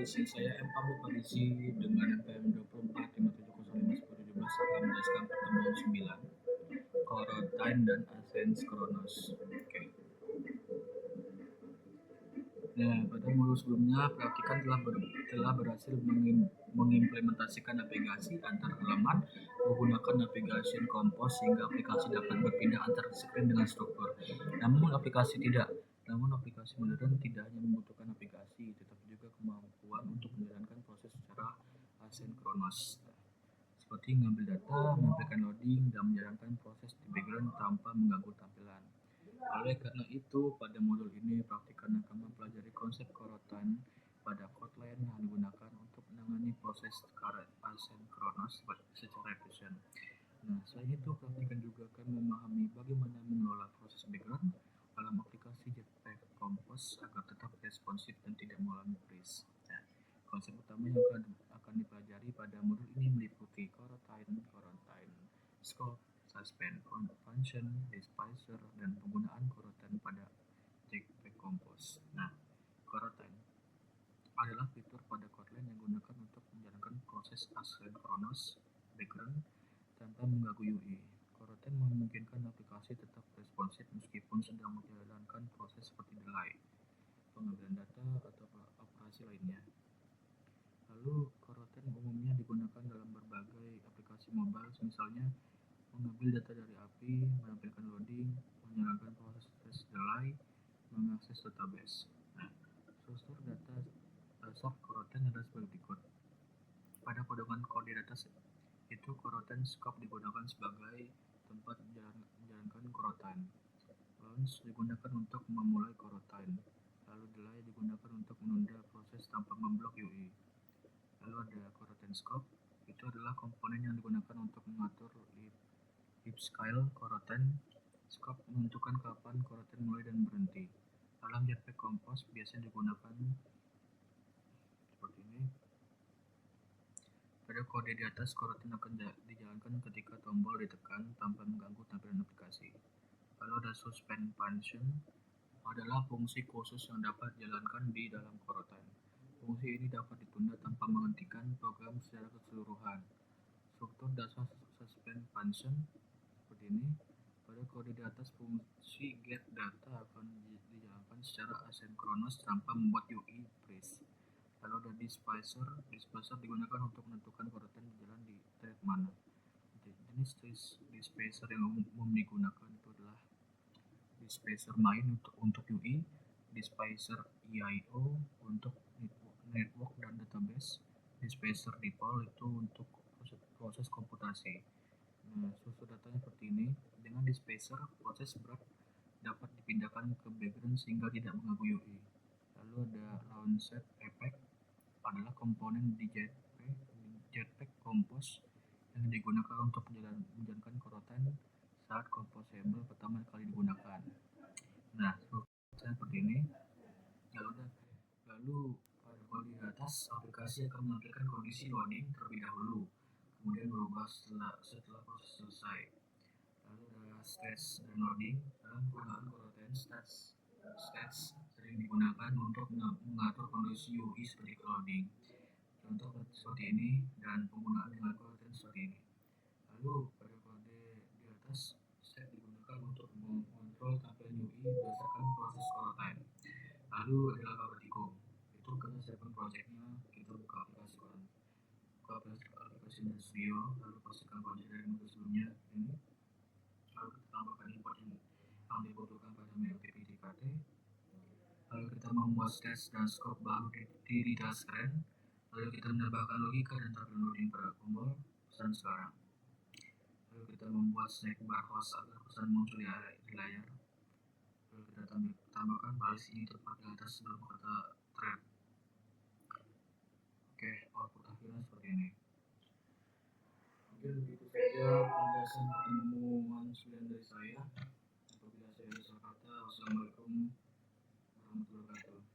izin saya M pamit berisi dengan NPM 2457051017 akan menjelaskan pertemuan 9 Coroutine dan Asynchronous. Oke. Nah, pada modul sebelumnya perhatikan telah berhasil mengimplementasikan navigasi antar halaman menggunakan navigation compose sehingga aplikasi dapat berpindah antar screen dengan struktur. Namun aplikasi modern tidak hanya membutuhkan navigasi, tetapi juga kemampuan untuk menjalankan proses secara asinkronus, seperti mengambil data, menyampaikan loading, dan menjalankan proses di background tanpa mengganggu tampilan. Oleh karena itu, pada modul ini praktikan akan mempelajari konsep coroutine pada Kotlin yang digunakan untuk menangani proses asinkronus secara efisien. Nah, selain itu, praktikan juga akan memahami bagaimana mengelola proses background dalam aplikasi Jetpack Compose agar tetap responsif dan tidak mengalami freeze. Nah, konsep utama yang akan dipelajari pada modul ini meliputi coroutine, scope, suspend, function, displacer, dan penggunaan coroutine pada Jetpack Compose. Nah, coroutine adalah fitur pada Kotlin yang digunakan untuk menjalankan proses asinkronus background tanpa mengganggu UI. Coroutine memungkinkan aplikasi tetap responsif meskipun sedang menjalankan proses seperti delay, pengambilan data, atau operasi lainnya. Lalu, coroutine umumnya digunakan dalam berbagai aplikasi mobile, misalnya mengambil data dari API, menampilkan loading, menjalankan proses delay, mengakses database. Nah, struktur data dasar coroutine adalah sebagai berikut. Pada potongan kode data itu, coroutine scope digunakan sebagai tempat menjalankan coroutine. Launch digunakan untuk memulai coroutine. Lalu delay digunakan untuk menunda proses tanpa memblok UI. Lalu ada coroutine scope, itu adalah komponen yang digunakan untuk mengatur libscale coroutine. Scope menentukan kapan coroutine mulai dan berhenti. Dalam Jetpack Compose biasanya digunakan seperti ini. Pada kode di atas, coroutine akan dijalankan ketika tombol ditekan tanpa mengganggu tampilan aplikasi. Lalu ada suspend function, adalah fungsi khusus yang dapat dijalankan di dalam coroutine. Fungsi ini dapat ditunda tanpa menghentikan program secara keseluruhan. Struktur dasar suspend function seperti ini. Pada kode di atas, fungsi get data akan dijalankan secara asinkronus tanpa membuat UI freeze. Lalu ada displacer digunakan untuk menentukan coroutine berjalan di thread mana. Jenis displacer yang umum digunakan itu adalah displacer main untuk UI, displacer IIO untuk network dan database, displacer default itu untuk proses komputasi. Nah, struktur datanya seperti ini. Dengan displacer, proses berat dapat dipindahkan ke background sehingga tidak mengganggu UI. Lalu ada launcher effect, adalah komponen di Jetpack Compose yang digunakan untuk menjalankan coroutine saat composable pertama kali digunakan. Nah, strukturnya seperti ini. Lalu pada di atas, aplikasi akan menampilkan kondisi loading terlebih dahulu, kemudian berubah setelah proses selesai. Lalu ada stats dan loading. Dalam penggunaan coroutine, stats sering digunakan untuk mengatur kondisi UI seperti loading. Contoh seperti ini, dan penggunaan dengan coroutine seperti ini. Lalu pada kode di atas, stat digunakan untuk mengontrol tampilan UI berdasarkan proses coroutine. Lalu adalah vertigo, itu kita siapkan projectnya, kita buka aplikasi dan studio, lalu pastikan project dari modul sebelumnya ini, lalu kita tambahkan import yang dibutuhkan pada MLTP-DKT, lalu kita membuat stats dan scope baru di detail screen, lalu kita menambahkan logika dan tampilan loading pada tombol pesan sekarang. Lalu kita membuat snack bar host agar pesan muncul di layar. Lalu kita tambahkan baris ini tepat di atas sebelum kata thread. Oke, output akhirnya seperti ini. Mungkin begitu saja penjelasan pertemuan 9 dari saya. Apabila saya salah kata, wassalamualaikum warahmatullahi wabarakatuh.